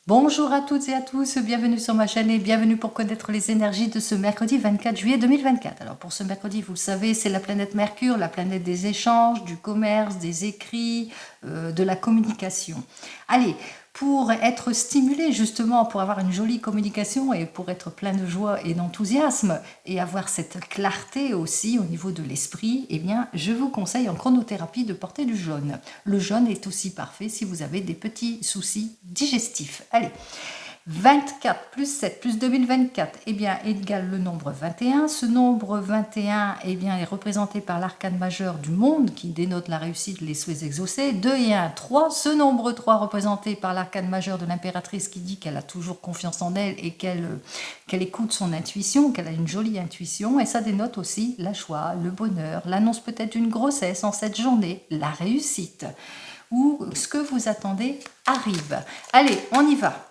Bonjour à toutes et à tous, bienvenue sur ma chaîne et bienvenue pour connaître les énergies de ce mercredi 24 juillet 2024. Alors pour ce mercredi, vous le savez, c'est la planète Mercure, la planète des échanges, du commerce, des écrits, de la communication. Allez, pour être stimulé justement, pour avoir une jolie communication et pour être plein de joie et d'enthousiasme et avoir cette clarté aussi au niveau de l'esprit, eh bien je vous conseille en chronothérapie de porter du jaune. Le jaune est aussi parfait si vous avez des petits soucis digestifs. Allez, 24 plus 7 plus 2024, eh bien, égale le nombre 21. Ce nombre 21, eh bien, est représenté par l'arcane majeur du monde qui dénote la réussite, les souhaits exaucés. 2 et 1, 3. Ce nombre 3 représenté par l'arcane majeur de l'impératrice qui dit qu'elle a toujours confiance en elle et qu'elle écoute son intuition, qu'elle a une jolie intuition. Et ça dénote aussi la joie, le bonheur, l'annonce peut-être d'une grossesse en cette journée, la réussite ou ce que vous attendez arrive. Allez, on y va.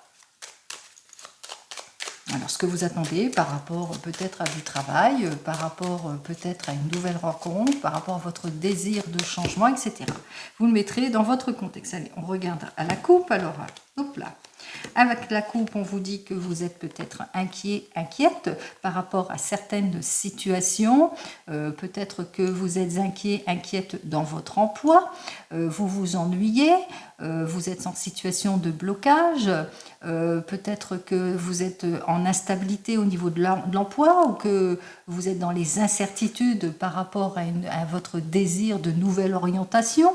Alors, ce que vous attendez par rapport peut-être à du travail, par rapport peut-être à une nouvelle rencontre, par rapport à votre désir de changement, etc. Vous le mettrez dans votre contexte. Allez, on regarde à la coupe. Alors, hop là. Avec la coupe, on vous dit que vous êtes peut-être inquiet, inquiète par rapport à certaines situations. Peut-être que vous êtes inquiet, inquiète dans votre emploi. Vous vous ennuyez. Vous êtes en situation de blocage. Peut-être que vous êtes en instabilité au niveau de l'emploi ou que vous êtes dans les incertitudes par rapport à votre désir de nouvelle orientation.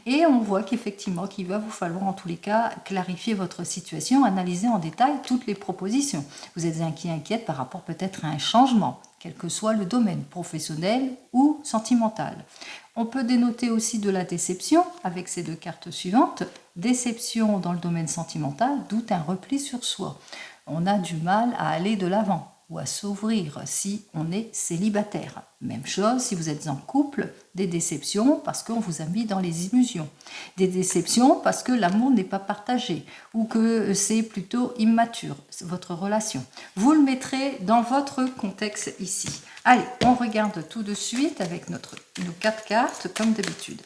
Et on voit qu'effectivement, qu'il va vous falloir en tous les cas clarifier votre situation, analyser en détail toutes les propositions. Vous êtes inquiet, inquiète par rapport peut-être à un changement, quel que soit le domaine, professionnel ou sentimental. On peut dénoter aussi de la déception avec ces deux cartes suivantes. Déception dans le domaine sentimental, d'où un repli sur soi. On a du mal à aller de l'avant ou à s'ouvrir si on est célibataire. Même chose si vous êtes en couple, des déceptions parce qu'on vous a mis dans les illusions. Des déceptions parce que l'amour n'est pas partagé ou que c'est plutôt immature, votre relation. Vous le mettrez dans votre contexte ici. Allez, on regarde tout de suite avec nos 4 cartes comme d'habitude.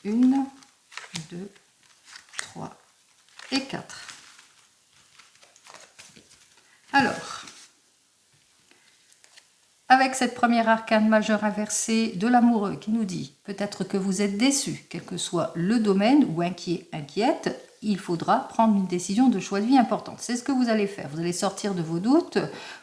Une, 2, 3 et 4. Alors, avec cette première arcane majeure inversée de l'amoureux qui nous dit peut-être que vous êtes déçu, quel que soit le domaine ou inquiet, inquiète, il faudra prendre une décision de choix de vie importante. C'est ce que vous allez faire. Vous allez sortir de vos doutes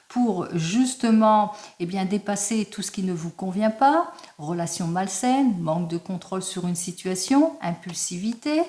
pour justement dépasser tout ce qui ne vous convient pas, relations malsaines, manque de contrôle sur une situation, impulsivité.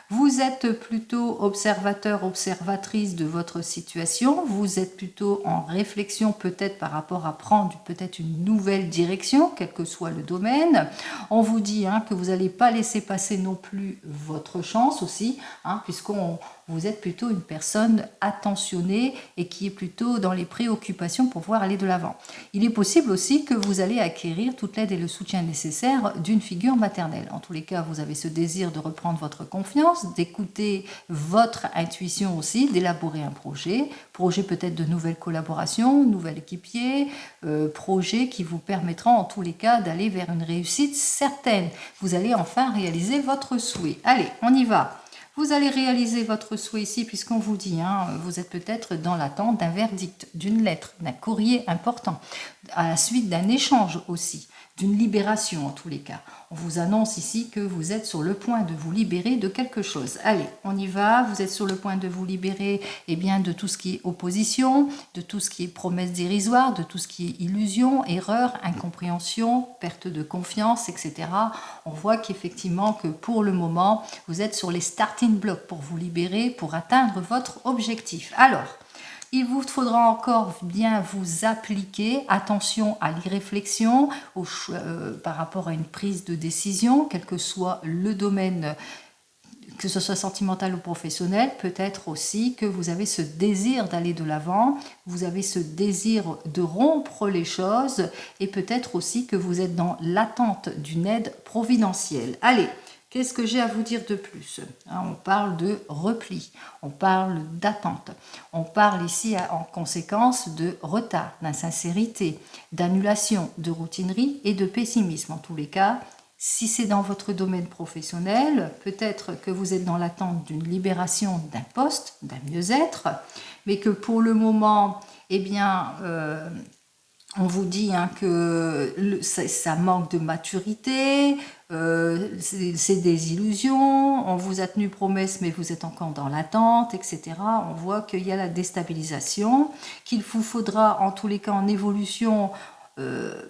Vous êtes plutôt observateur, observatrice de votre situation. Vous êtes plutôt en réflexion peut-être par rapport à prendre peut-être une nouvelle direction, quel que soit le domaine. On vous dit que vous n'allez pas laisser passer non plus votre chance aussi, puisqu'on vous êtes plutôt une personne attentionnée et qui est plutôt dans les préoccupations pour pouvoir aller de l'avant. Il est possible aussi que vous allez acquérir toute l'aide et le soutien nécessaire d'une figure maternelle. En tous les cas, vous avez ce désir de reprendre votre confiance, d'écouter votre intuition aussi, d'élaborer un projet peut-être de nouvelles collaborations, nouvel équipier, projet qui vous permettra en tous les cas d'aller vers une réussite certaine. Vous allez enfin réaliser votre souhait. Allez, on y va. Vous allez réaliser votre souhait ici puisqu'on vous dit, vous êtes peut-être dans l'attente d'un verdict, d'une lettre, d'un courrier important, à la suite d'un échange aussi, d'une libération en tous les cas. On vous annonce ici que vous êtes sur le point de vous libérer de quelque chose. Allez, on y va, vous êtes sur le point de vous libérer de tout ce qui est opposition, de tout ce qui est promesse dérisoire, de tout ce qui est illusion, erreur, incompréhension, perte de confiance, etc. On voit qu'effectivement que pour le moment, vous êtes sur les starting blocks pour vous libérer, pour atteindre votre objectif. Alors, il vous faudra encore bien vous appliquer, attention à l'irréflexion par rapport à une prise de décision, quel que soit le domaine, que ce soit sentimental ou professionnel. Peut-être aussi que vous avez ce désir d'aller de l'avant, vous avez ce désir de rompre les choses et peut-être aussi que vous êtes dans l'attente d'une aide providentielle. Allez, qu'est-ce que j'ai à vous dire de plus? On parle de repli, on parle d'attente, on parle ici en conséquence de retard, d'insincérité, d'annulation, de routinerie et de pessimisme. En tous les cas, Si c'est dans votre domaine professionnel, peut-être que vous êtes dans l'attente d'une libération d'un poste, d'un mieux-être, mais que pour le moment, eh bien, on vous dit que ça manque de maturité, c'est des illusions, on vous a tenu promesse mais vous êtes encore dans l'attente, etc. On voit qu'il y a la déstabilisation, qu'il vous faudra en tous les cas en évolution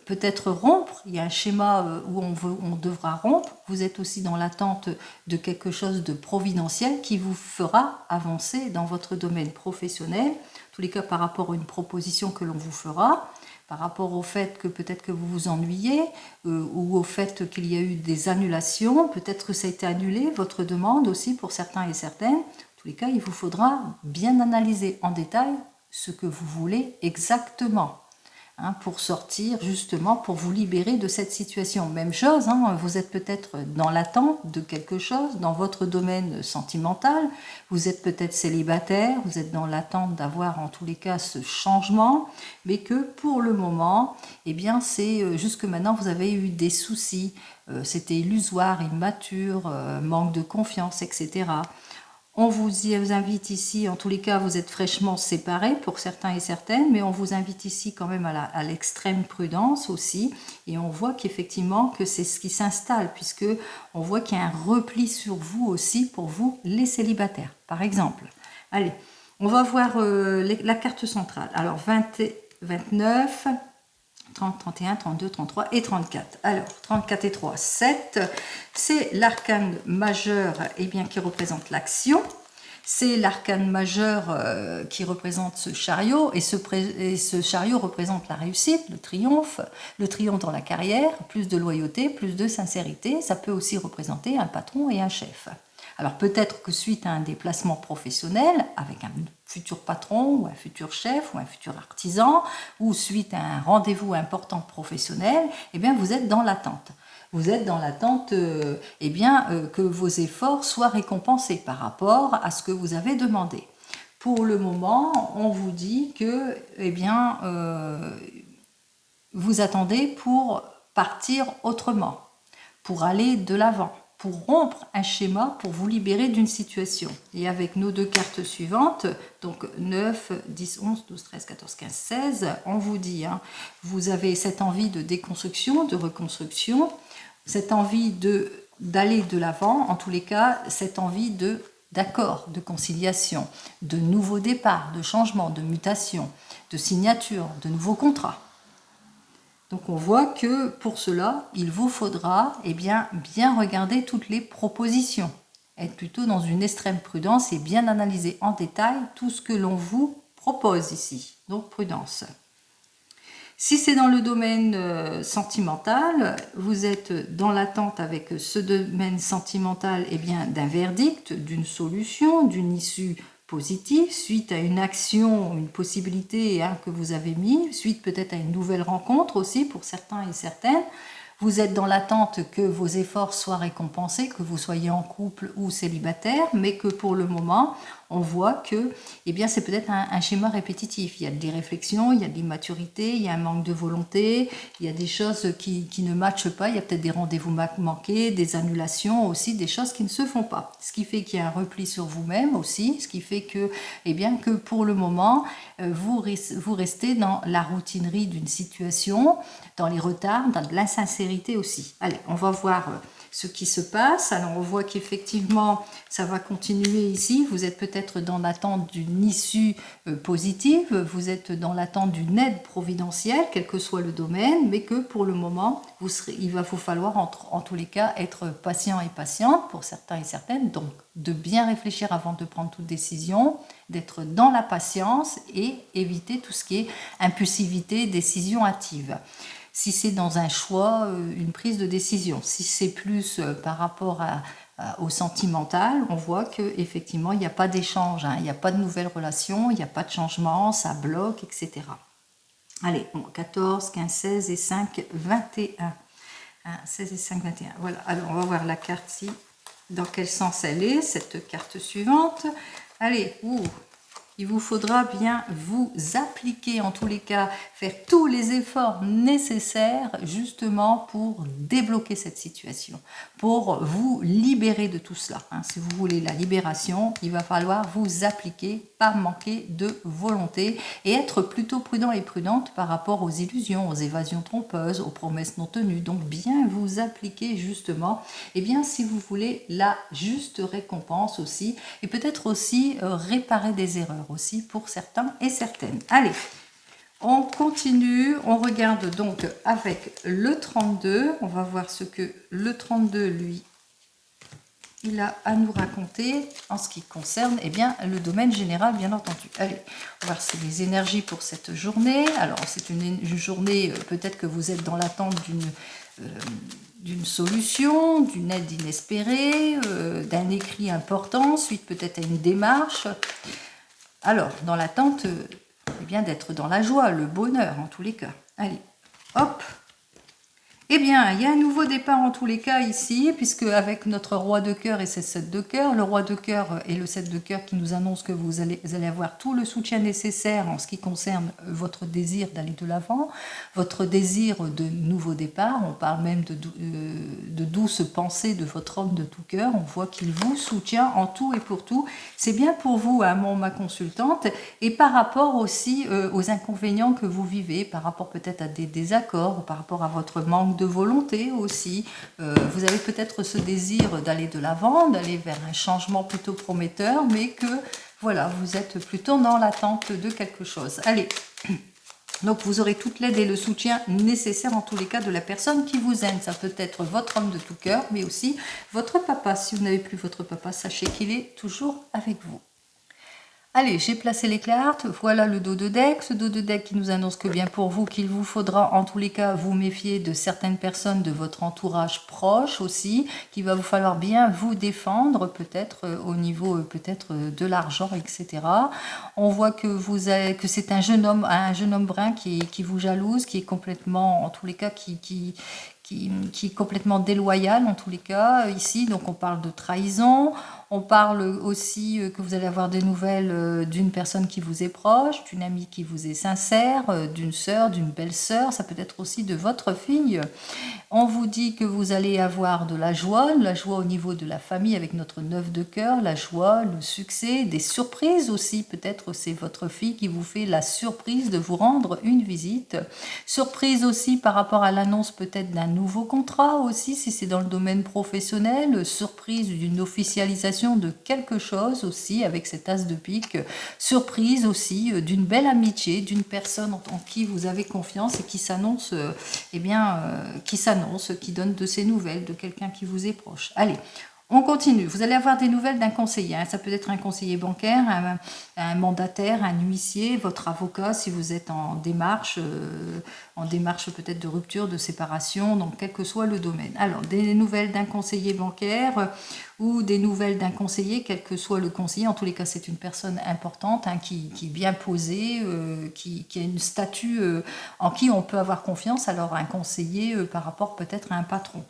peut-être rompre. Il y a un schéma où on devra rompre. Vous êtes aussi dans l'attente de quelque chose de providentiel qui vous fera avancer dans votre domaine professionnel, en tous les cas par rapport à une proposition que l'on vous fera, par rapport au fait que peut-être que vous vous ennuyez ou au fait qu'il y a eu des annulations, peut-être que ça a été annulé, votre demande aussi pour certains et certaines. En tous les cas, il vous faudra bien analyser en détail ce que vous voulez exactement. Pour sortir justement, pour vous libérer de cette situation. Même chose, vous êtes peut-être dans l'attente de quelque chose, dans votre domaine sentimental, vous êtes peut-être célibataire, vous êtes dans l'attente d'avoir en tous les cas ce changement, mais que pour le moment, eh bien c'est jusque maintenant vous avez eu des soucis, c'était illusoire, immature, manque de confiance, etc. On vous invite ici, en tous les cas, vous êtes fraîchement séparés pour certains et certaines, mais on vous invite ici quand même à l'extrême prudence aussi. Et on voit qu'effectivement que c'est ce qui s'installe, puisque on voit qu'il y a un repli sur vous aussi pour vous, les célibataires, par exemple. Allez, on va voir la carte centrale. Alors, 29... 30, 31, 32, 33 et 34. Alors, 34 et 3, 7. C'est l'arcane majeur qui représente l'action. C'est l'arcane majeur qui représente ce chariot. Et ce chariot représente la réussite, le triomphe dans la carrière, plus de loyauté, plus de sincérité. Ça peut aussi représenter un patron et un chef. Alors peut-être que suite à un déplacement professionnel avec un futur patron ou un futur chef ou un futur artisan ou suite à un rendez-vous important professionnel, eh bien vous êtes dans l'attente. Vous êtes dans l'attente que vos efforts soient récompensés par rapport à ce que vous avez demandé. Pour le moment, on vous dit que vous attendez pour partir autrement, pour aller de l'avant, pour rompre un schéma, pour vous libérer d'une situation. Et avec nos deux cartes suivantes, donc 9, 10, 11, 12, 13, 14, 15, 16, on vous dit, vous avez cette envie de déconstruction, de reconstruction, cette envie d'aller de l'avant, en tous les cas, cette envie d'accord, de conciliation, de nouveaux départs, de changements, de mutations, de signatures, de nouveaux contrats. Donc on voit que pour cela, il vous faudra bien regarder toutes les propositions, être plutôt dans une extrême prudence et bien analyser en détail tout ce que l'on vous propose ici. Donc prudence. Si c'est dans le domaine sentimental, vous êtes dans l'attente avec ce domaine sentimental d'un verdict, d'une solution, d'une issue positive, suite à une action, une possibilité que vous avez mis, suite peut-être à une nouvelle rencontre aussi pour certains et certaines. Vous êtes dans l'attente que vos efforts soient récompensés, que vous soyez en couple ou célibataire, mais que pour le moment, on voit que c'est peut-être un schéma répétitif. Il y a des réflexions, il y a de l'immaturité, il y a un manque de volonté, il y a des choses qui ne matchent pas, il y a peut-être des rendez-vous manqués, des annulations aussi, des choses qui ne se font pas. Ce qui fait qu'il y a un repli sur vous-même aussi, ce qui fait que, que pour le moment, vous restez dans la routinerie d'une situation, dans les retards, dans de l'insincérité aussi. Allez, on va voir ce qui se passe. Alors on voit qu'effectivement ça va continuer ici, vous êtes peut-être dans l'attente d'une issue positive, vous êtes dans l'attente d'une aide providentielle, quel que soit le domaine, mais que pour le moment il va vous falloir en tous les cas être patient et patiente pour certains et certaines, donc de bien réfléchir avant de prendre toute décision, d'être dans la patience et éviter tout ce qui est impulsivité, décision hâtive. Si c'est dans un choix, une prise de décision. Si c'est plus par rapport au sentimental, on voit qu'effectivement, il n'y a pas d'échange, il n'y a pas de nouvelles relations, il n'y a pas de changement, ça bloque, etc. Allez, 14, 15, 16 et 5, 21. 16 et 5, 21. Voilà, alors on va voir la carte ici, dans quel sens elle est, cette carte suivante. Allez, Il vous faudra bien vous appliquer, en tous les cas, faire tous les efforts nécessaires justement pour débloquer cette situation, pour vous libérer de tout cela. Si vous voulez la libération, il va falloir vous appliquer, pas manquer de volonté et être plutôt prudent et prudente par rapport aux illusions, aux évasions trompeuses, aux promesses non tenues. Donc bien vous appliquer justement, et bien si vous voulez la juste récompense aussi, et peut-être aussi réparer des erreurs aussi pour certains et certaines. Allez, on continue, on regarde donc avec le 32, on va voir ce que le 32 lui il a à nous raconter en ce qui concerne le domaine général, bien entendu. Allez, on va voir les énergies pour cette journée. Alors, c'est une journée, peut-être que vous êtes dans l'attente d'une solution, d'une aide inespérée, d'un écrit important, suite peut-être à une démarche. Alors, dans l'attente, d'être dans la joie, le bonheur, en tous les cas. Allez, hop. Eh bien, il y a un nouveau départ en tous les cas ici, puisque avec notre roi de cœur et ses 7 de cœur, le roi de cœur et le 7 de cœur qui nous annonce que vous allez avoir tout le soutien nécessaire en ce qui concerne votre désir d'aller de l'avant, votre désir de nouveau départ. On parle même de douces pensées de votre homme de tout cœur. On voit qu'il vous soutient en tout et pour tout. C'est bien pour vous, ma consultante, et par rapport aussi aux inconvénients que vous vivez, par rapport peut-être à des désaccords, par rapport à votre manque de volonté aussi. Vous avez peut-être ce désir d'aller de l'avant, d'aller vers un changement plutôt prometteur, mais que voilà, vous êtes plutôt dans l'attente de quelque chose. Allez, donc vous aurez toute l'aide et le soutien nécessaire en tous les cas de la personne qui vous aime. Ça peut être votre homme de tout cœur, mais aussi votre papa. Si vous n'avez plus votre papa, sachez qu'il est toujours avec vous. Allez, j'ai placé les cartes, voilà le dos de deck, ce dos de deck qui nous annonce que bien pour vous, qu'il vous faudra en tous les cas vous méfier de certaines personnes de votre entourage proche aussi, qu'il va vous falloir bien vous défendre peut-être au niveau peut-être de l'argent, etc. On voit que c'est un jeune homme brun qui vous jalouse, qui est complètement, en tous les cas, qui est complètement déloyal en tous les cas ici. Donc on parle de trahison, on parle aussi que vous allez avoir des nouvelles d'une personne qui vous est proche, d'une amie qui vous est sincère, d'une sœur, d'une belle-sœur, ça peut être aussi de votre fille. On vous dit que vous allez avoir de la joie au niveau de la famille avec notre 9 de cœur, la joie, le succès, des surprises aussi, peut-être c'est votre fille qui vous fait la surprise de vous rendre une visite. Surprise aussi par rapport à l'annonce peut-être d'un nouveau contrat aussi, si c'est dans le domaine professionnel, surprise d'une officialisation de quelque chose aussi avec cet as de pique, surprise aussi d'une belle amitié, d'une personne en qui vous avez confiance et qui s'annonce, qui donne de ses nouvelles, de quelqu'un qui vous est proche. Allez, on continue. Vous allez avoir des nouvelles d'un conseiller. Ça peut être un conseiller bancaire, un mandataire, un huissier, votre avocat si vous êtes en démarche peut-être de rupture, de séparation, donc quel que soit le domaine. Alors, des nouvelles d'un conseiller bancaire ou des nouvelles d'un conseiller, quel que soit le conseiller. En tous les cas, c'est une personne importante qui est bien posée, qui a une statue en qui on peut avoir confiance. Alors, un conseiller par rapport peut-être à un patron.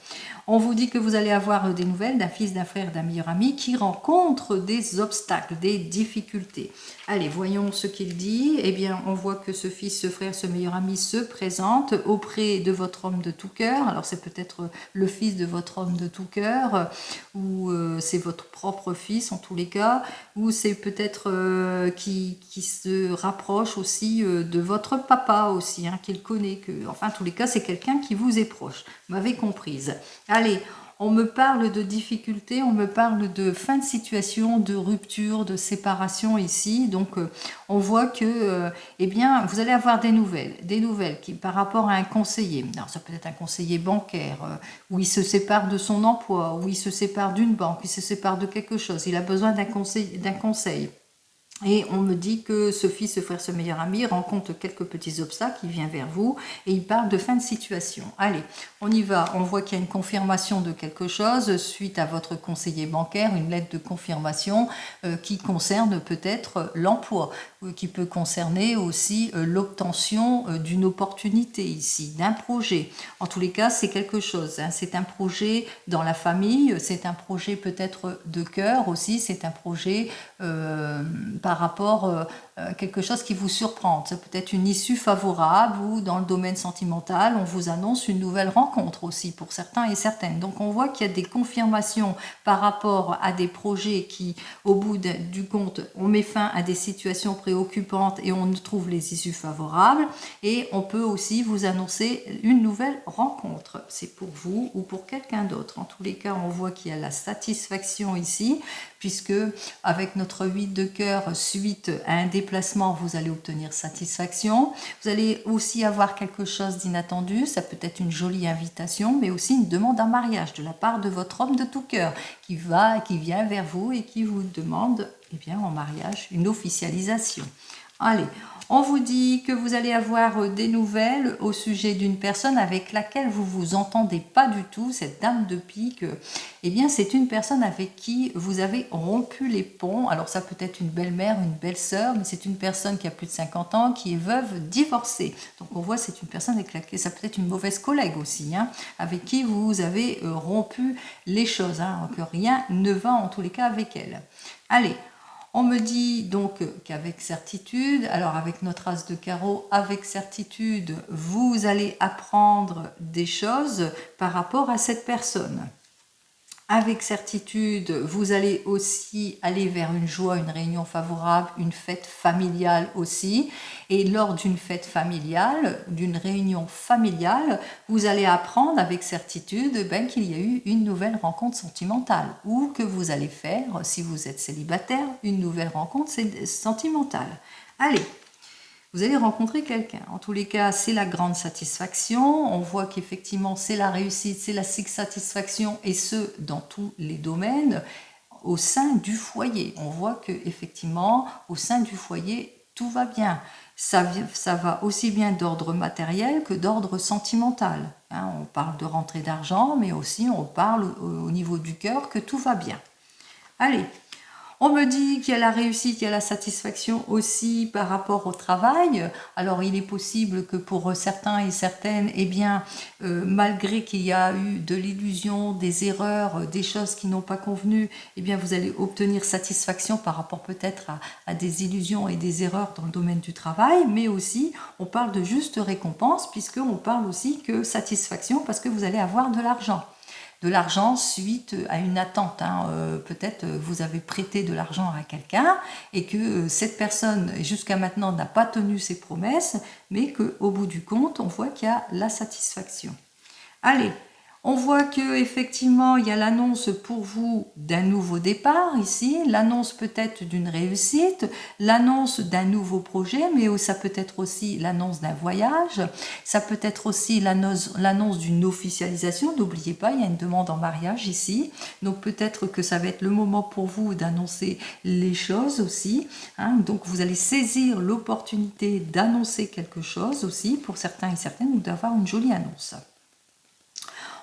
On vous dit que vous allez avoir des nouvelles d'un fils, d'un frère, d'un meilleur ami qui rencontre des obstacles, des difficultés. Allez, voyons ce qu'il dit. Eh bien, on voit que ce fils, ce frère, ce meilleur ami se présente auprès de votre homme de tout cœur. Alors, c'est peut-être le fils de votre homme de tout cœur, ou c'est votre propre fils en tous les cas, ou c'est peut-être qui se rapproche aussi de votre papa aussi, qu'il connaît. Enfin, en tous les cas, c'est quelqu'un qui vous est proche. Vous m'avez comprise. Allez, on me parle de difficultés, on me parle de fin de situation, de rupture, de séparation ici. Donc, on voit que, vous allez avoir des nouvelles qui, par rapport à un conseiller. Alors, ça peut être un conseiller bancaire, où il se sépare de son emploi, où il se sépare d'une banque, il se sépare de quelque chose. Il a besoin d'un conseil. Et on me dit que ce fils, ce frère, ce meilleur ami rencontre quelques petits obstacles, il vient vers vous et il parle de fin de situation. Allez, on y va. On voit qu'il y a une confirmation de quelque chose suite à votre conseiller bancaire, une lettre de confirmation qui concerne peut-être l'emploi, qui peut concerner aussi l'obtention d'une opportunité ici, d'un projet. En tous les cas, c'est quelque chose. C'est un projet dans la famille, c'est un projet peut-être de cœur aussi, c'est un projet par rapport à quelque chose qui vous surprend. Ça peut être une issue favorable ou dans le domaine sentimental, on vous annonce une nouvelle rencontre aussi pour certains et certaines. Donc on voit qu'il y a des confirmations par rapport à des projets qui, au bout du compte, on met fin à des situations préoccupantes et on trouve les issues favorables. Et on peut aussi vous annoncer une nouvelle rencontre. C'est pour vous ou pour quelqu'un d'autre. En tous les cas, on voit qu'il y a la satisfaction ici, puisque avec notre 8 de cœur, suite à un déplacement, vous allez obtenir satisfaction. Vous allez aussi avoir quelque chose d'inattendu, ça peut être une jolie invitation, mais aussi une demande en mariage de la part de votre homme de tout cœur qui vient vers vous et qui vous demande en mariage une officialisation. Allez, on vous dit que vous allez avoir des nouvelles au sujet d'une personne avec laquelle vous vous entendez pas du tout, cette dame de pique. C'est une personne avec qui vous avez rompu les ponts. Alors ça peut être une belle-mère, une belle-sœur, mais c'est une personne qui a plus de 50 ans, qui est veuve, divorcée. Donc on voit c'est une personne avec laquelle ça peut être une mauvaise collègue aussi, avec qui vous avez rompu les choses, que rien ne va en tous les cas avec elle. Allez. On me dit donc qu'avec certitude, alors avec notre as de carreau, avec certitude, vous allez apprendre des choses par rapport à cette personne. Avec certitude, vous allez aussi aller vers une joie, une réunion favorable, une fête familiale aussi. Et lors d'une fête familiale, d'une réunion familiale, vous allez apprendre avec certitude qu'il y a eu une nouvelle rencontre sentimentale ou que vous allez faire, si vous êtes célibataire, une nouvelle rencontre sentimentale. Allez, vous allez rencontrer quelqu'un. En tous les cas, c'est la grande satisfaction. On voit qu'effectivement, c'est la réussite, c'est la satisfaction, et ce, dans tous les domaines, au sein du foyer. On voit qu'effectivement, au sein du foyer, tout va bien. Ça va aussi bien d'ordre matériel que d'ordre sentimental. On parle de rentrée d'argent, mais aussi on parle au niveau du cœur que tout va bien. Allez. On me dit qu'il y a la réussite, il y a la satisfaction aussi par rapport au travail. Alors il est possible que pour certains et certaines, malgré qu'il y a eu de l'illusion, des erreurs, des choses qui n'ont pas convenu, vous allez obtenir satisfaction par rapport peut-être à des illusions et des erreurs dans le domaine du travail, mais aussi on parle de juste récompense puisqu'on parle aussi que satisfaction parce que vous allez avoir de l'argent. De l'argent suite à une attente. Peut-être vous avez prêté de l'argent à quelqu'un et que cette personne jusqu'à maintenant n'a pas tenu ses promesses, mais qu'au bout du compte, on voit qu'il y a la satisfaction. Allez, on voit qu'effectivement, il y a l'annonce pour vous d'un nouveau départ ici, l'annonce peut-être d'une réussite, l'annonce d'un nouveau projet, mais ça peut être aussi l'annonce d'un voyage, ça peut être aussi l'annonce d'une officialisation. N'oubliez pas, il y a une demande en mariage ici, donc peut-être que ça va être le moment pour vous d'annoncer les choses aussi. Donc vous allez saisir l'opportunité d'annoncer quelque chose aussi, pour certains et certaines, ou d'avoir une jolie annonce.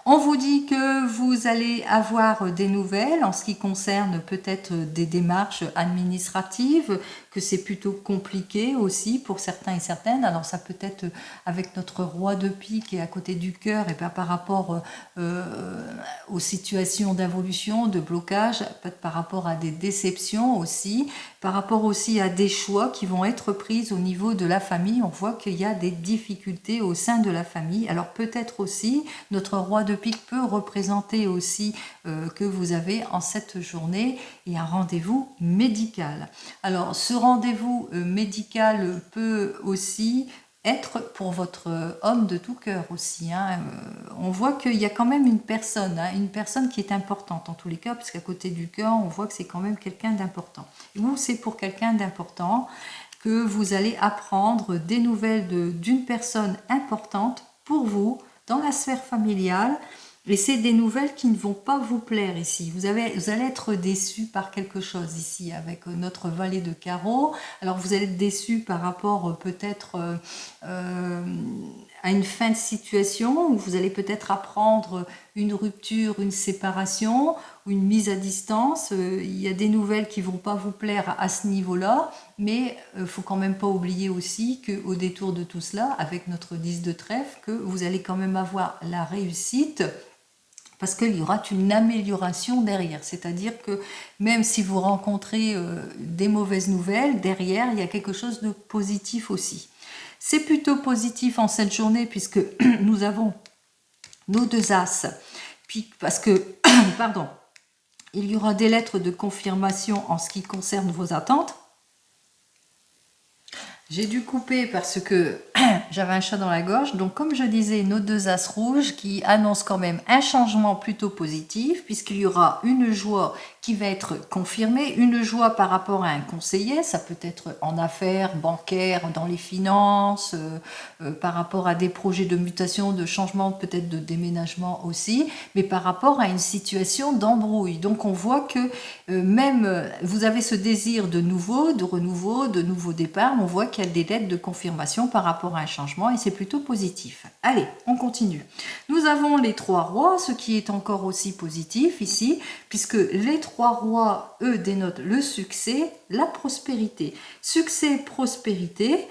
On vous dit que vous allez avoir des nouvelles en ce qui concerne peut-être des démarches administratives, que c'est plutôt compliqué aussi pour certains et certaines. Alors ça peut être avec notre roi de pique et à côté du cœur, et par rapport aux situations d'involution, de blocage, peut-être par rapport à des déceptions aussi, par rapport aussi à des choix qui vont être pris au niveau de la famille. On voit qu'il y a des difficultés au sein de la famille. Alors peut-être aussi, notre roi de pique peut représenter aussi que vous avez en cette journée et un rendez-vous médical. Alors ce rendez-vous médical peut aussi être pour votre homme de tout cœur aussi. On voit qu'il y a quand même une personne qui est importante en tous les cas, puisqu'à côté du cœur, on voit que c'est quand même quelqu'un d'important. Ou c'est pour quelqu'un d'important que vous allez apprendre des nouvelles d'une personne importante pour vous dans la sphère familiale. Et c'est des nouvelles qui ne vont pas vous plaire ici. Vous allez être déçu par quelque chose ici avec notre valet de carreau. Alors vous allez être déçu par rapport peut-être à une fin de situation où vous allez peut-être apprendre une rupture, une séparation ou une mise à distance. Il y a des nouvelles qui ne vont pas vous plaire à ce niveau-là, mais il ne faut quand même pas oublier aussi qu'au détour de tout cela, avec notre 10 de trèfle, que vous allez quand même avoir la réussite, parce qu'il y aura une amélioration derrière. C'est-à-dire que même si vous rencontrez des mauvaises nouvelles, derrière, il y a quelque chose de positif aussi. C'est plutôt positif en cette journée puisque nous avons nos deux as, puis parce que, pardon, il y aura des lettres de confirmation en ce qui concerne vos attentes. J'ai dû couper parce que j'avais un chat dans la gorge. Donc, comme je disais, nos deux as rouges qui annoncent quand même un changement plutôt positif, puisqu'il y aura une joie qui va être confirmée, une joie par rapport à un conseiller, ça peut être en affaires, bancaires, dans les finances, par rapport à des projets de mutation, de changement, peut-être de déménagement aussi, mais par rapport à une situation d'embrouille. Donc, on voit que même vous avez ce désir de nouveau, de renouveau, de nouveau départ, on voit qu'il y a des lettres de confirmation par rapport à un changement et c'est plutôt positif. Allez, on continue. Nous avons les trois rois, ce qui est encore aussi positif ici, puisque les trois rois, eux, dénotent le succès, la prospérité. Succès, prospérité,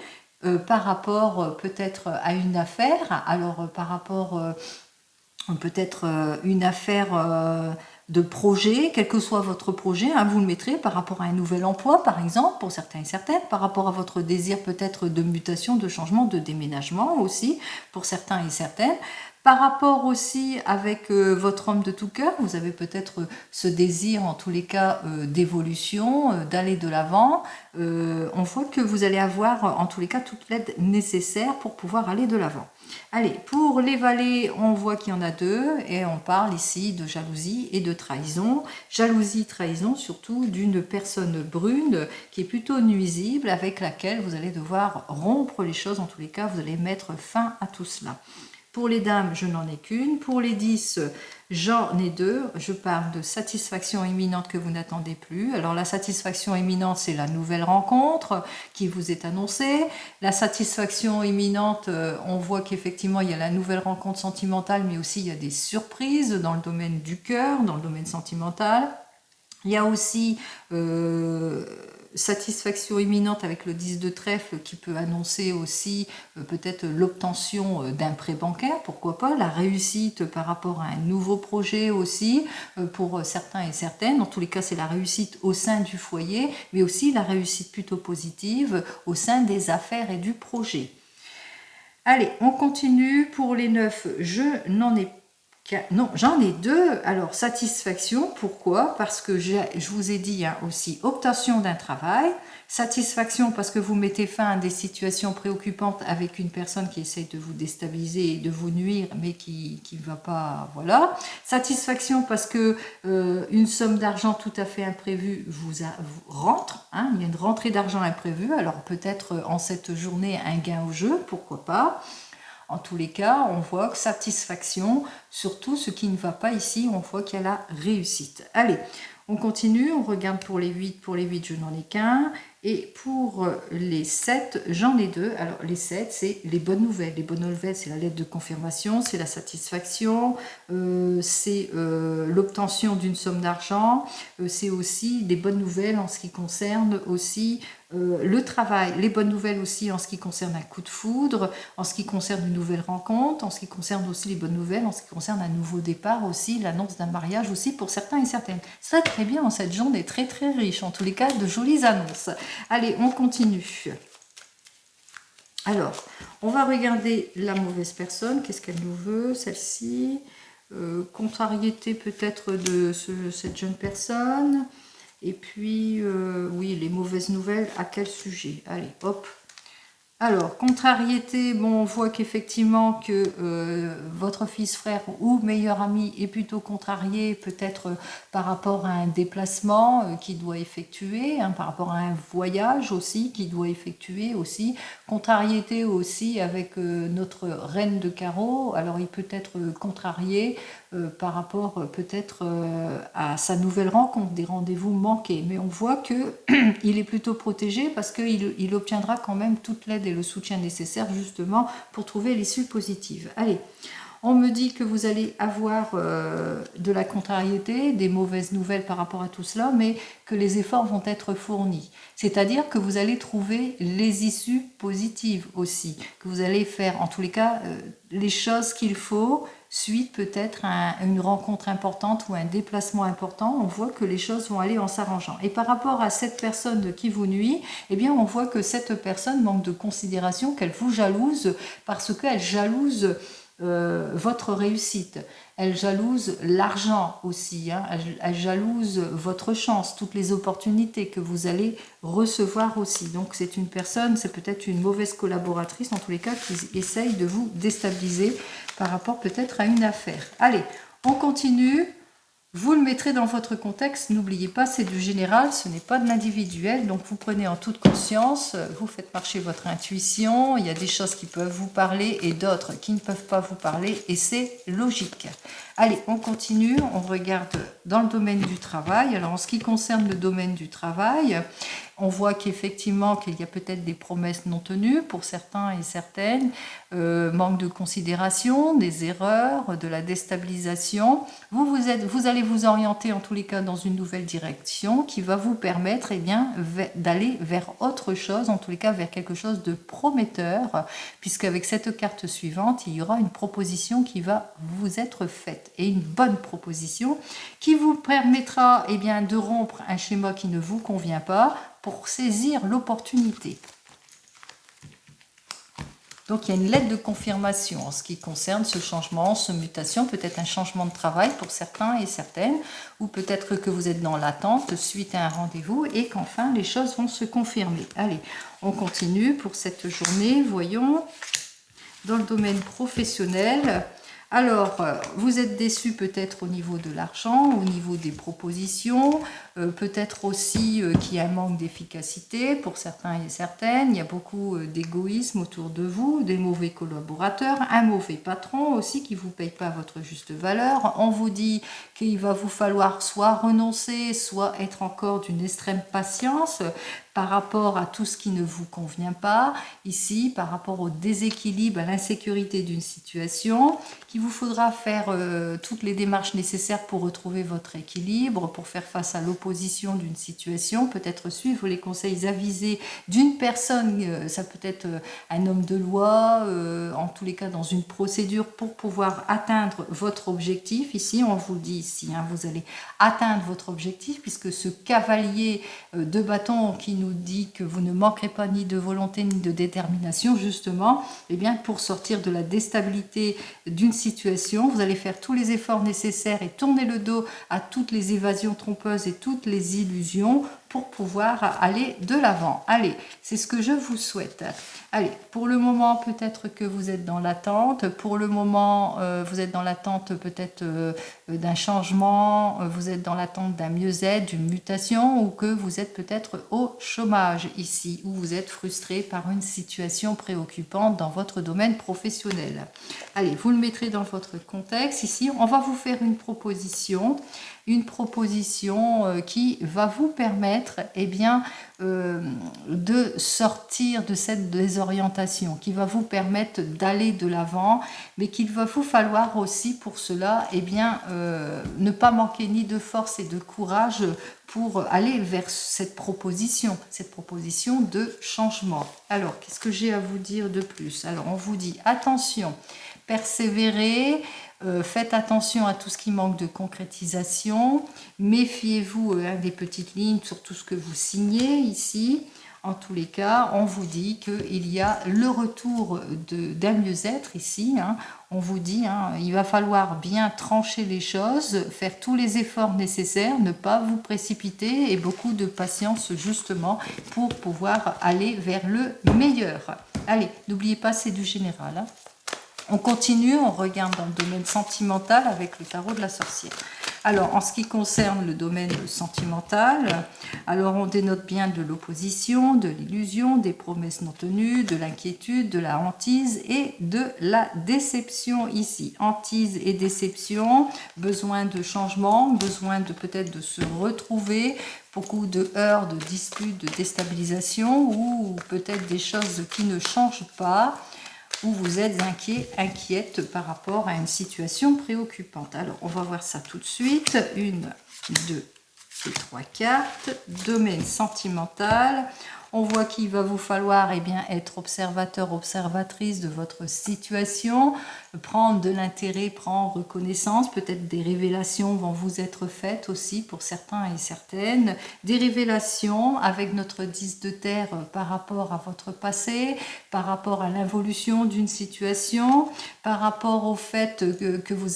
par rapport peut-être à une affaire, alors par rapport peut-être une affaire de projet, quel que soit votre projet, hein, vous le mettrez par rapport à un nouvel emploi, par exemple, pour certains et certaines, par rapport à votre désir peut-être de mutation, de changement, de déménagement aussi, pour certains et certaines. Par rapport aussi avec votre homme de tout cœur, vous avez peut-être ce désir, en tous les cas, d'évolution, d'aller de l'avant. On voit que vous allez avoir, en tous les cas, toute l'aide nécessaire pour pouvoir aller de l'avant. Allez, pour les valets, on voit qu'il y en a deux et on parle ici de jalousie et de trahison. Jalousie, trahison, surtout d'une personne brune qui est plutôt nuisible avec laquelle vous allez devoir rompre les choses. En tous les cas, vous allez mettre fin à tout cela. Pour les dames, je n'en ai qu'une. Pour les 10, j'en ai deux. Je parle de satisfaction imminente que vous n'attendez plus. Alors la satisfaction imminente, c'est la nouvelle rencontre qui vous est annoncée. La satisfaction imminente, on voit qu'effectivement, il y a la nouvelle rencontre sentimentale, mais aussi il y a des surprises dans le domaine du cœur, dans le domaine sentimental. Il y a aussi satisfaction imminente avec le 10 de trèfle qui peut annoncer aussi peut-être l'obtention d'un prêt bancaire, pourquoi pas, la réussite par rapport à un nouveau projet aussi pour certains et certaines. Dans tous les cas, c'est la réussite au sein du foyer, mais aussi la réussite plutôt positive au sein des affaires et du projet. Allez, on continue. Pour les 9, je n'en ai pas. Non, j'en ai deux. Alors, satisfaction, pourquoi? Parce que je vous ai dit hein, aussi obtention d'un travail. Satisfaction parce que vous mettez fin à des situations préoccupantes avec une personne qui essaye de vous déstabiliser et de vous nuire, mais qui ne va pas... Voilà. Satisfaction parce que une somme d'argent tout à fait imprévue vous rentre. Hein, il y a une rentrée d'argent imprévue. Alors, peut-être en cette journée, un gain au jeu, pourquoi pas. En tous les cas, on voit que satisfaction, surtout ce qui ne va pas ici, on voit qu'il y a la réussite. Allez, on continue, on regarde pour les 8. Pour les 8, je n'en ai qu'un. Et pour les 7, j'en ai deux. Alors, les 7, c'est les bonnes nouvelles. Les bonnes nouvelles, c'est la lettre de confirmation, c'est la satisfaction, c'est l'obtention d'une somme d'argent, c'est aussi des bonnes nouvelles en ce qui concerne aussi le travail, les bonnes nouvelles aussi en ce qui concerne un coup de foudre, en ce qui concerne une nouvelle rencontre, en ce qui concerne aussi les bonnes nouvelles, en ce qui concerne un nouveau départ aussi, l'annonce d'un mariage aussi pour certains et certaines. C'est très bien, cette journée très très riche, en tous les cas de jolies annonces. Allez, on continue. Alors, on va regarder la mauvaise personne, qu'est-ce qu'elle nous veut, celle-ci, contrariété peut-être de cette jeune personne. Et puis, oui, les mauvaises nouvelles, à quel sujet? Allez, hop. Alors, contrariété, bon, on voit qu'effectivement que votre fils, frère ou meilleur ami est plutôt contrarié, peut-être par rapport à un déplacement qu'il doit effectuer, hein, par rapport à un voyage aussi qu'il doit effectuer aussi. Contrariété aussi avec notre reine de carreau, alors il peut être contrarié par rapport peut-être à sa nouvelle rencontre, des rendez-vous manqués. Mais on voit qu'il est plutôt protégé parce qu'il obtiendra quand même toute l'aide et le soutien nécessaire justement pour trouver l'issue positive. Allez, on me dit que vous allez avoir de la contrariété, des mauvaises nouvelles par rapport à tout cela, mais que les efforts vont être fournis. C'est-à-dire que vous allez trouver les issues positives aussi, que vous allez faire en tous les cas les choses qu'il faut, suite peut-être à une rencontre importante ou un déplacement important. On voit que les choses vont aller en s'arrangeant. Et par rapport à cette personne qui vous nuit, eh bien on voit que cette personne manque de considération, qu'elle vous jalouse parce qu'elle jalouse votre réussite. Elle jalouse l'argent aussi, hein. Elle jalouse votre chance, toutes les opportunités que vous allez recevoir aussi. Donc c'est une personne, c'est peut-être une mauvaise collaboratrice en tous les cas qui essaye de vous déstabiliser par rapport peut-être à une affaire. Allez, on continue. Vous le mettrez dans votre contexte, n'oubliez pas, c'est du général, ce n'est pas de l'individuel, donc vous prenez en toute conscience, vous faites marcher votre intuition, il y a des choses qui peuvent vous parler et d'autres qui ne peuvent pas vous parler, et c'est logique. Allez, on continue, on regarde dans le domaine du travail. Alors en ce qui concerne le domaine du travail, on voit qu'effectivement qu'il y a peut-être des promesses non tenues pour certains et certaines, manque de considération, des erreurs, de la déstabilisation. Vous allez vous orienter en tous les cas dans une nouvelle direction qui va vous permettre d'aller vers autre chose, en tous les cas vers quelque chose de prometteur, puisqu'avec cette carte suivante, il y aura une proposition qui va vous être faite, et une bonne proposition qui vous permettra de rompre un schéma qui ne vous convient pas pour saisir l'opportunité. Donc il y a une lettre de confirmation en ce qui concerne ce changement, cette mutation, peut-être un changement de travail pour certains et certaines, ou peut-être que vous êtes dans l'attente suite à un rendez-vous et qu'enfin les choses vont se confirmer. Allez, on continue pour cette journée, voyons, dans le domaine professionnel. Alors, vous êtes déçu peut-être au niveau de l'argent, au niveau des propositions, peut-être aussi qu'il y a un manque d'efficacité pour certains et certaines, il y a beaucoup d'égoïsme autour de vous, des mauvais collaborateurs, un mauvais patron aussi qui ne vous paye pas votre juste valeur. On vous dit qu'il va vous falloir soit renoncer, soit être encore d'une extrême patience par rapport à tout ce qui ne vous convient pas, ici, par rapport au déséquilibre, à l'insécurité d'une situation, qu'il vous faudra faire toutes les démarches nécessaires pour retrouver votre équilibre, pour faire face à l'opposition d'une situation, peut-être suivre les conseils avisés d'une personne, ça peut être un homme de loi, en tous les cas dans une procédure pour pouvoir atteindre votre objectif. Ici, on vous le dit ici, hein, vous allez atteindre votre objectif, puisque ce cavalier de bâton qui nous dit que vous ne manquerez pas ni de volonté ni de détermination, justement, pour sortir de la déstabilité d'une situation, vous allez faire tous les efforts nécessaires et tourner le dos à toutes les évasions trompeuses et toutes les illusions pour pouvoir aller de l'avant. Allez, c'est ce que je vous souhaite. Allez, pour le moment, peut-être que vous êtes dans l'attente. Pour le moment, vous êtes dans l'attente peut-être d'un changement, vous êtes dans l'attente d'un mieux-être, d'une mutation, ou que vous êtes peut-être au chômage ici, ou vous êtes frustré par une situation préoccupante dans votre domaine professionnel. Allez, vous le mettrez dans votre contexte. Ici, on va vous faire une proposition qui va vous permettre de sortir de cette désorientation, qui va vous permettre d'aller de l'avant, mais qu'il va vous falloir aussi pour cela ne pas manquer ni de force et de courage pour aller vers cette proposition de changement. Alors, qu'est-ce que j'ai à vous dire de plus? Alors, on vous dit attention, persévérez, faites attention à tout ce qui manque de concrétisation, méfiez-vous des petites lignes sur tout ce que vous signez ici. En tous les cas, on vous dit qu'il y a le retour d'un mieux-être ici. Hein. On vous dit il va falloir bien trancher les choses, faire tous les efforts nécessaires, ne pas vous précipiter et beaucoup de patience justement pour pouvoir aller vers le meilleur. Allez, n'oubliez pas, c'est du général. Hein. On continue, on regarde dans le domaine sentimental avec le tarot de la sorcière. Alors, en ce qui concerne le domaine sentimental, alors on dénote bien de l'opposition, de l'illusion, des promesses non tenues, de l'inquiétude, de la hantise et de la déception ici. Hantise et déception, besoin de changement, besoin de peut-être de se retrouver, beaucoup de heurts, de disputes, de déstabilisation ou peut-être des choses qui ne changent pas, où vous êtes inquiète par rapport à une situation préoccupante. Alors, on va voir ça tout de suite. 1, 2 et 3 cartes. Domaine sentimental. On voit qu'il va vous falloir bien, être observateur, observatrice de votre situation, prendre de l'intérêt, prendre connaissance. Peut-être des révélations vont vous être faites aussi pour certains et certaines. Des révélations avec notre 10 de terre par rapport à votre passé, par rapport à l'évolution d'une situation, par rapport au fait que vous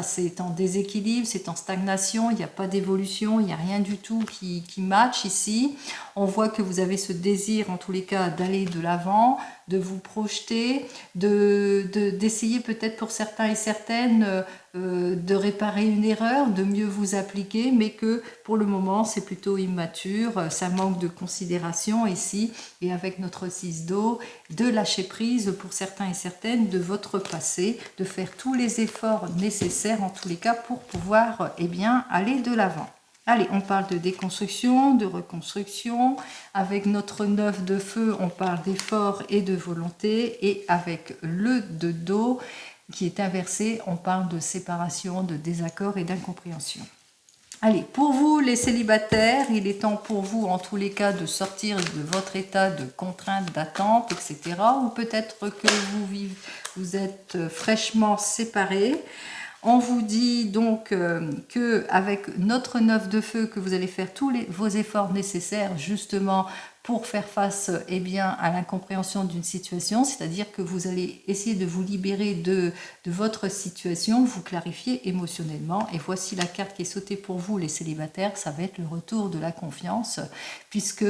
c'est en déséquilibre, c'est en stagnation, il n'y a pas d'évolution, il n'y a rien du tout qui match ici. On voit que vous avez ce désir, en tous les cas, d'aller de l'avant, de vous projeter, d'essayer peut-être pour certains et certaines de réparer une erreur, de mieux vous appliquer, mais que pour le moment c'est plutôt immature, ça manque de considération ici, et avec notre 6 d'eau, de lâcher prise pour certains et certaines de votre passé, de faire tous les efforts nécessaires en tous les cas pour pouvoir aller de l'avant. Allez, on parle de déconstruction, de reconstruction. Avec notre 9 de feu, on parle d'effort et de volonté. Et avec le 2 d'eau, qui est inversé, on parle de séparation, de désaccord et d'incompréhension. Allez, pour vous les célibataires, il est temps pour vous en tous les cas de sortir de votre état de contrainte, d'attente, etc. Ou peut-être que vous êtes fraîchement séparés. On vous dit donc qu'avec notre 9 de feu, que vous allez faire tous vos efforts nécessaires justement pour faire face à l'incompréhension d'une situation, c'est-à-dire que vous allez essayer de vous libérer de votre situation, vous clarifier émotionnellement. Et voici la carte qui est sautée pour vous, les célibataires, ça va être le retour de la confiance, puisque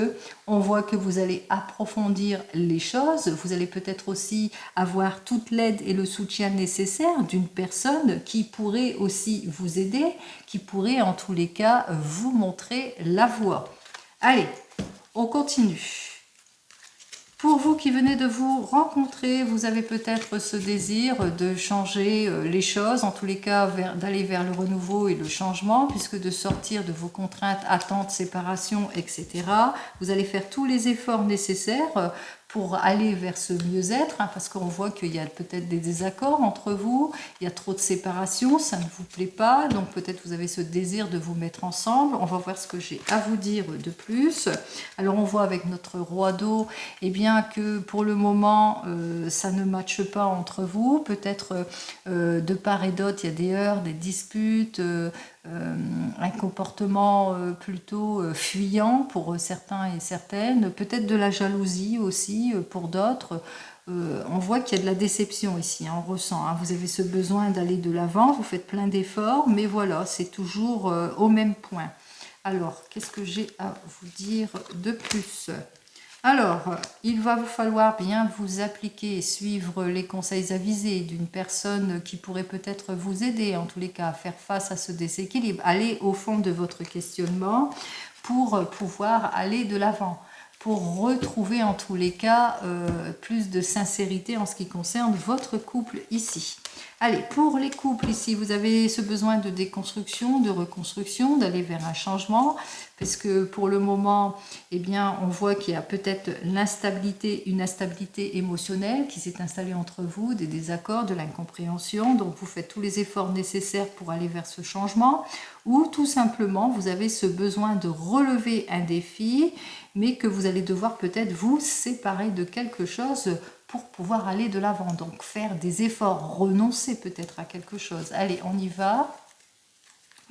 on voit que vous allez approfondir les choses, vous allez peut-être aussi avoir toute l'aide et le soutien nécessaire d'une personne qui pourrait aussi vous aider, qui pourrait en tous les cas vous montrer la voie. Allez, on continue. Pour vous qui venez de vous rencontrer, vous avez peut-être ce désir de changer les choses, en tous les cas d'aller vers le renouveau et le changement, puisque de sortir de vos contraintes, attentes, séparation, etc. Vous allez faire tous les efforts nécessaires pour aller vers ce mieux-être, parce qu'on voit qu'il y a peut-être des désaccords entre vous, il y a trop de séparation, ça ne vous plaît pas, donc peut-être vous avez ce désir de vous mettre ensemble. On va voir ce que j'ai à vous dire de plus. Alors on voit avec notre roi d'eau, que pour le moment, ça ne matche pas entre vous. Peut-être de part et d'autre, il y a des heurts, des disputes, un comportement plutôt fuyant pour certains et certaines, peut-être de la jalousie aussi pour d'autres. On voit qu'il y a de la déception ici, on ressent, vous avez ce besoin d'aller de l'avant, vous faites plein d'efforts, mais voilà, c'est toujours au même point. Alors, qu'est-ce que j'ai à vous dire de plus ? Alors, il va vous falloir bien vous appliquer, suivre les conseils avisés d'une personne qui pourrait peut-être vous aider, en tous les cas, à faire face à ce déséquilibre. Allez au fond de votre questionnement pour pouvoir aller de l'avant, pour retrouver en tous les cas plus de sincérité en ce qui concerne votre couple ici. Allez, pour les couples ici, vous avez ce besoin de déconstruction, de reconstruction, d'aller vers un changement, parce que pour le moment, on voit qu'il y a peut-être l'instabilité, une instabilité émotionnelle qui s'est installée entre vous, des désaccords, de l'incompréhension, donc vous faites tous les efforts nécessaires pour aller vers ce changement, ou tout simplement, vous avez ce besoin de relever un défi, mais que vous allez devoir peut-être vous séparer de quelque chose pour pouvoir aller de l'avant, donc faire des efforts, renoncer peut-être à quelque chose. Allez, on y va.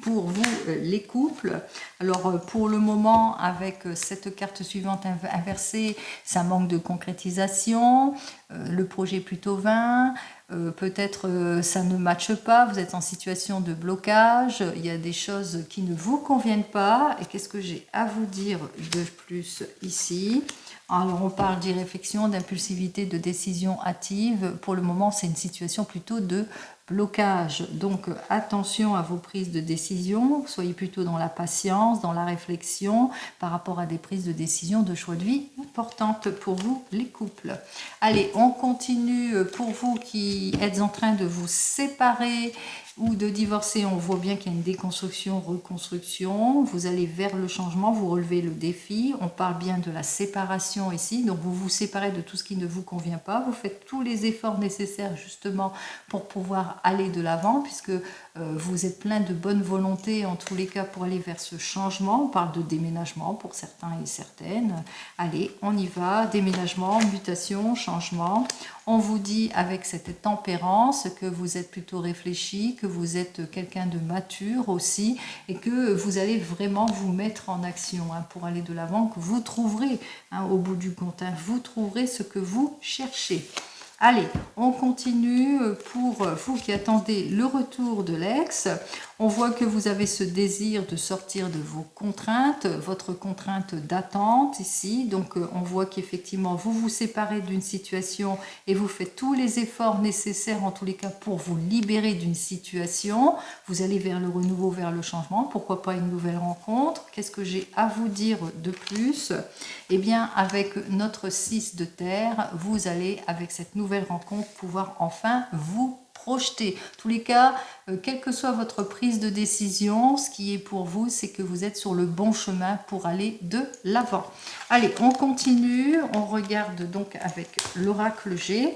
Pour vous, les couples, alors pour le moment, avec cette carte suivante inversée, ça manque de concrétisation, le projet est plutôt vain, peut-être ça ne matche pas, vous êtes en situation de blocage, il y a des choses qui ne vous conviennent pas. Et qu'est-ce que j'ai à vous dire de plus ici ? Alors on parle d'irréflexion, d'impulsivité, de décision hâtive. Pour le moment, c'est une situation plutôt de blocage. Donc attention à vos prises de décision, soyez plutôt dans la patience, dans la réflexion par rapport à des prises de décision, de choix de vie importantes pour vous les couples. Allez, on continue. Pour vous qui êtes en train de vous séparer ou de divorcer, on voit bien qu'il y a une déconstruction, reconstruction, vous allez vers le changement, vous relevez le défi, on parle bien de la séparation ici, donc vous vous séparez de tout ce qui ne vous convient pas, vous faites tous les efforts nécessaires justement pour pouvoir pouvoir aller de l'avant, puisque vous êtes plein de bonne volonté en tous les cas pour aller vers ce changement. On parle de déménagement pour certains et certaines. Allez, on y va, déménagement, mutation, changement. On vous dit avec cette tempérance que vous êtes plutôt réfléchi, que vous êtes quelqu'un de mature aussi, et que vous allez vraiment vous mettre en action pour aller de l'avant, que vous trouverez au bout du compte, vous trouverez ce que vous cherchez. Allez, on continue pour vous qui attendez le retour de l'ex. On voit que vous avez ce désir de sortir de vos contraintes, votre contrainte d'attente ici. Donc on voit qu'effectivement vous vous séparez d'une situation et vous faites tous les efforts nécessaires en tous les cas pour vous libérer d'une situation. Vous allez vers le renouveau, vers le changement. Pourquoi pas une nouvelle rencontre? Qu'est-ce que j'ai à vous dire de plus? Eh bien, avec notre 6 de terre, vous allez, avec cette nouvelle rencontre, pouvoir enfin vous projeter. En tous les cas, quelle que soit votre prise de décision, ce qui est pour vous, c'est que vous êtes sur le bon chemin pour aller de l'avant. Allez, on continue. On regarde donc avec l'oracle G,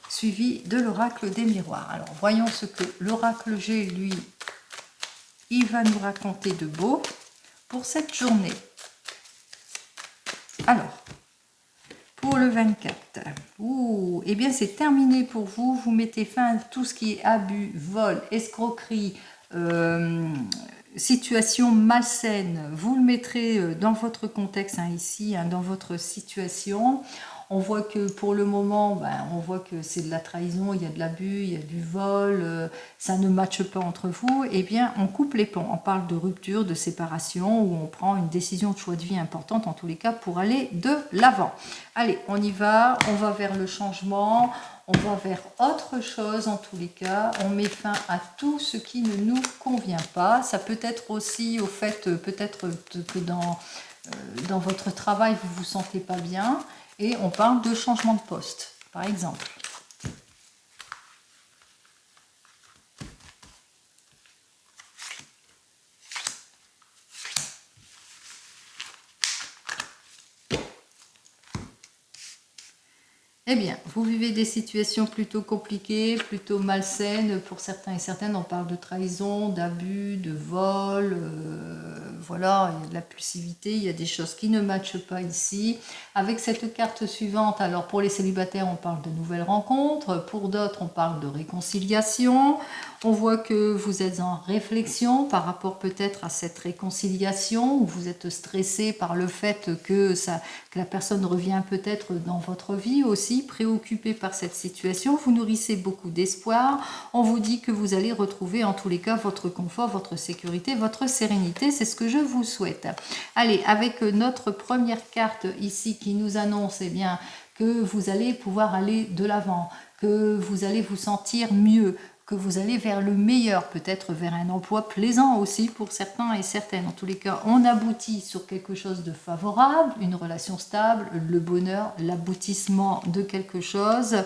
suivi de l'oracle des miroirs. Alors, voyons ce que l'oracle G, lui, il va nous raconter de beau pour cette journée. Alors, pour le 24, eh bien c'est terminé pour vous. Vous mettez fin à tout ce qui est abus, vol, escroquerie, situation malsaine. Vous le mettrez dans votre contexte ici, dans votre situation. On voit que pour le moment, on voit que c'est de la trahison, il y a de l'abus, il y a du vol, ça ne matche pas entre vous. Eh bien, on coupe les ponts. On parle de rupture, de séparation, où on prend une décision de choix de vie importante, en tous les cas, pour aller de l'avant. Allez, on y va, on va vers le changement, on va vers autre chose, en tous les cas. On met fin à tout ce qui ne nous convient pas. Ça peut être aussi au fait, peut-être que dans votre travail, vous ne vous sentez pas bien. Et on parle de changement de poste, par exemple. Eh bien, vous vivez des situations plutôt compliquées, plutôt malsaines pour certains et certaines. On parle de trahison, d'abus, de vol, voilà, il y a de la pulsivité, il y a des choses qui ne matchent pas ici. Avec cette carte suivante, alors pour les célibataires, on parle de nouvelles rencontres, pour d'autres, on parle de réconciliation. On voit que vous êtes en réflexion par rapport peut-être à cette réconciliation, où vous êtes stressé par le fait que la personne revient peut-être dans votre vie aussi, préoccupé par cette situation. Vous nourrissez beaucoup d'espoir. On vous dit que vous allez retrouver en tous les cas votre confort, votre sécurité, votre sérénité. C'est ce que je vous souhaite. Allez, avec notre première carte ici qui nous annonce bien, que vous allez pouvoir aller de l'avant, que vous allez vous sentir mieux, que vous allez vers le meilleur, peut-être vers un emploi plaisant aussi pour certains et certaines. En tous les cas, on aboutit sur quelque chose de favorable, une relation stable, le bonheur, l'aboutissement de quelque chose,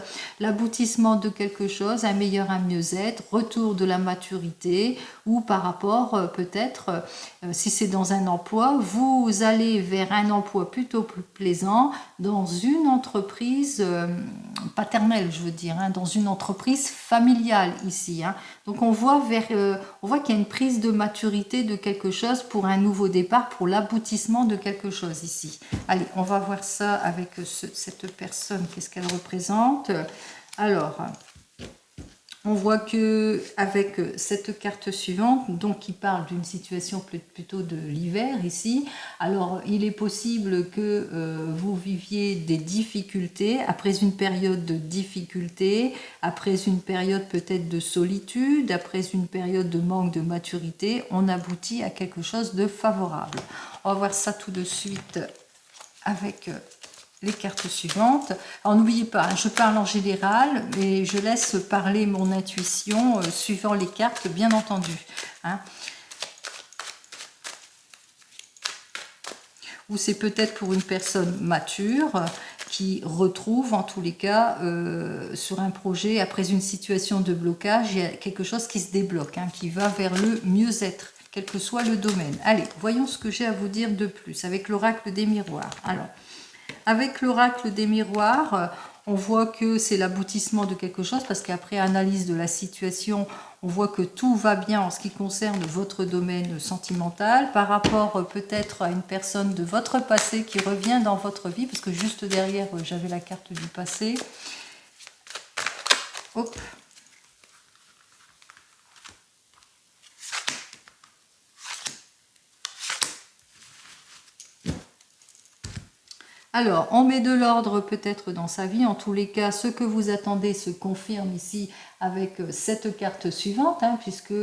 un meilleur, un mieux-être, retour de la maturité, ou par rapport peut-être, si c'est dans un emploi, vous allez vers un emploi plutôt plus plaisant dans une entreprise paternelle, je veux dire, dans une entreprise familiale ici. Donc on voit qu'il y a une prise de maturité de quelque chose pour un nouveau départ, pour l'aboutissement de quelque chose ici. Allez, on va voir ça avec cette personne, qu'est-ce qu'elle représente. Alors, on voit que avec cette carte suivante, donc qui parle d'une situation plutôt de l'hiver ici, alors il est possible que vous viviez des difficultés, après une période de difficulté, après une période peut-être de solitude, après une période de manque de maturité, on aboutit à quelque chose de favorable. On va voir ça tout de suite avec les cartes suivantes. Alors n'oubliez pas, je parle en général, mais je laisse parler mon intuition suivant les cartes, bien entendu. Ou c'est peut-être pour une personne mature qui retrouve, en tous les cas, sur un projet, après une situation de blocage, il y a quelque chose qui se débloque, qui va vers le mieux-être, quel que soit le domaine. Allez, voyons ce que j'ai à vous dire de plus avec l'oracle des miroirs. Alors, avec l'oracle des miroirs, On voit que c'est l'aboutissement de quelque chose parce qu'après analyse de la situation, on voit que tout va bien en ce qui concerne votre domaine sentimental par rapport peut-être à une personne de votre passé qui revient dans votre vie, parce que juste derrière, j'avais la carte du passé. Hop. Alors, on met de l'ordre peut-être dans sa vie. En tous les cas, ce que vous attendez se confirme ici avec cette carte suivante, hein, puisque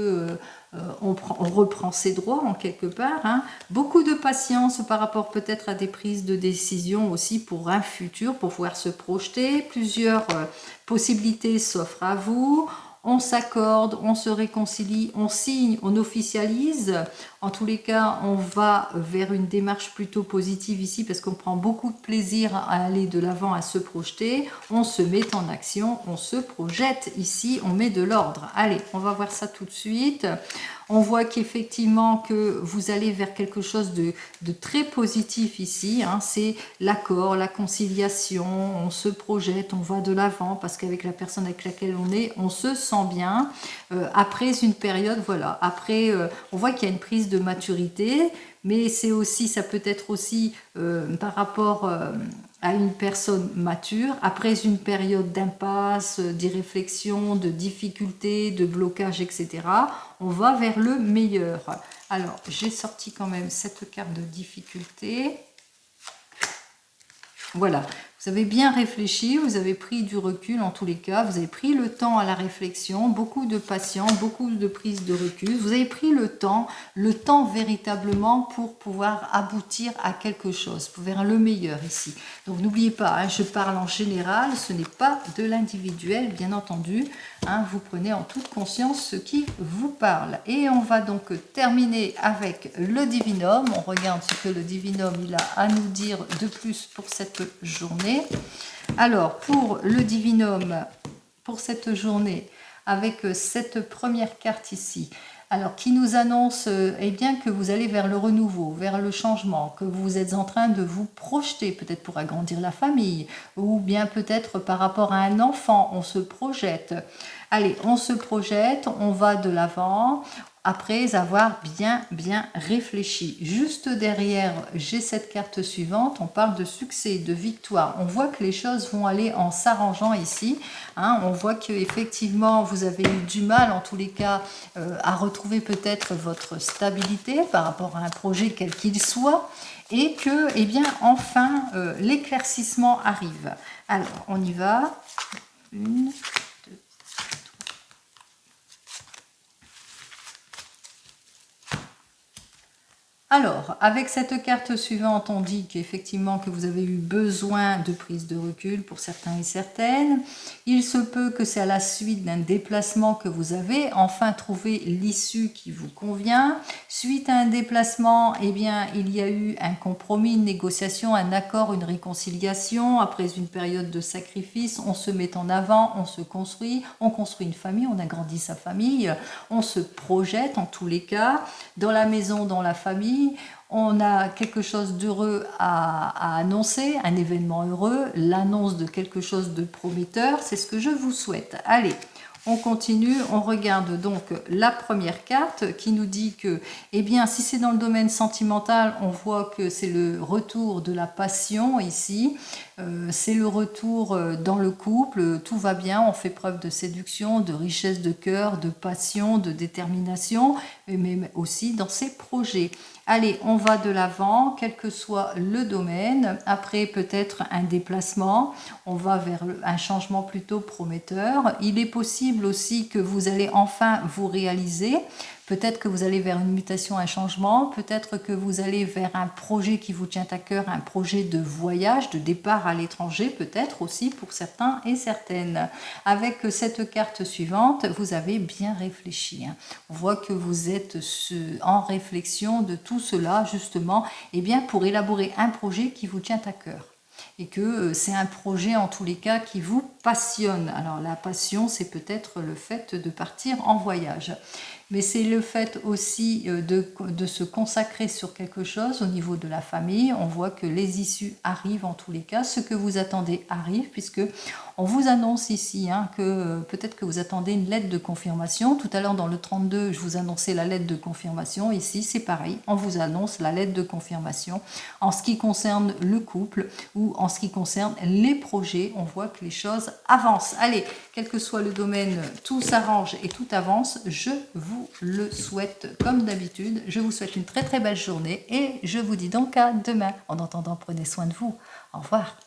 on reprend ses droits en quelque part. Hein. Beaucoup de patience par rapport peut-être à des prises de décision aussi pour un futur, pour pouvoir se projeter. Plusieurs possibilités s'offrent à vous. On s'accorde, on se réconcilie, on signe, on officialise. En tous les cas, on va vers une démarche plutôt positive ici parce qu'on prend beaucoup de plaisir à aller de l'avant, à se projeter. On se met en action, on se projette ici, on met de l'ordre. Allez, on va voir ça tout de suite. On voit qu'effectivement que vous allez vers quelque chose de très positif ici. Hein. C'est l'accord, la conciliation, on se projette, on va de l'avant parce qu'avec la personne avec laquelle on se sent bien. Après une période, voilà, après on voit qu'il y a une prise de maturité, mais c'est aussi, ça peut être aussi par rapport à une personne mature, après une période d'impasse, d'irréflexion, de difficulté, de blocage, etc., on va vers le meilleur. Alors, j'ai sorti quand même cette carte de difficulté. Voilà, vous avez bien réfléchi, vous avez pris du recul en tous les cas, vous avez pris le temps à la réflexion, beaucoup de patience, beaucoup de prise de recul, vous avez pris le temps véritablement pour pouvoir aboutir à quelque chose, vers le meilleur ici. Donc n'oubliez pas, hein, je parle en général, ce n'est pas de l'individuel, bien entendu, hein, vous prenez en toute conscience ce qui vous parle. Et on va donc terminer avec le divinum, on regarde ce que le divinum il a à nous dire de plus pour cette journée. Alors, pour le divinum, pour cette journée, avec cette première carte ici, alors qui nous annonce eh bien, que vous allez vers le renouveau, vers le changement, que vous êtes en train de vous projeter, peut-être pour agrandir la famille, ou bien peut-être par rapport à un enfant, on se projette. Allez, on se projette, on va de l'avant, après avoir bien réfléchi. Juste derrière, j'ai cette carte suivante, on parle de succès, de victoire. On voit que les choses vont aller en s'arrangeant ici. Hein, on voit qu'effectivement, vous avez eu du mal, en tous les cas, à retrouver peut-être votre stabilité par rapport à un projet quel qu'il soit, et que, eh bien, enfin, l'éclaircissement arrive. Alors, on y va. Une, deux. Alors, avec cette carte suivante, on dit qu'effectivement que vous avez eu besoin de prise de recul pour certains et certaines. Il se peut que c'est à la suite d'un déplacement que vous avez enfin trouvé l'issue qui vous convient. Suite à un déplacement, eh bien, il y a eu un compromis, une négociation, un accord, une réconciliation. Après une période de sacrifice, on se met en avant, on construit une famille, on agrandit sa famille, on se projette en tous les cas, dans la maison, dans la famille. On a quelque chose d'heureux à annoncer, un événement heureux, l'annonce de quelque chose de prometteur, c'est ce que je vous souhaite. Allez, on continue, on regarde donc la première carte qui nous dit que, eh bien, si c'est dans le domaine sentimental, on voit que c'est le retour de la passion ici, c'est le retour dans le couple, tout va bien, on fait preuve de séduction, de richesse de cœur, de passion, de détermination, mais aussi dans ses projets. Allez, on va de l'avant, quel que soit le domaine. Après, peut-être un déplacement. On va vers un changement plutôt prometteur. Il est possible aussi que vous allez enfin vous réaliser. Peut-être que vous allez vers une mutation, un changement. Peut-être que vous allez vers un projet qui vous tient à cœur, un projet de voyage, de départ à l'étranger, peut-être aussi pour certains et certaines. Avec cette carte suivante, vous avez bien réfléchi. On voit que vous êtes en réflexion de tout cela, justement, eh bien, pour élaborer un projet qui vous tient à cœur. Et que c'est un projet en tous les cas qui vous passionne. Alors la passion, c'est peut-être le fait de partir en voyage. mais c'est le fait aussi de se consacrer sur quelque chose au niveau de la famille. On voit que les issues arrivent en tous les cas, ce que vous attendez arrive, puisque on vous annonce ici que peut-être que vous attendez une lettre de confirmation. Tout à l'heure dans le 32, je vous annonçais la lettre de confirmation. Ici, c'est pareil, on vous annonce la lettre de confirmation. En ce qui concerne le couple ou en ce qui concerne les projets, on voit que les choses avancent. Allez, quel que soit le domaine, tout s'arrange et tout avance. Je vous le souhaite comme d'habitude. Je vous souhaite une très très belle journée et je vous dis donc à demain. En attendant, prenez soin de vous. Au revoir.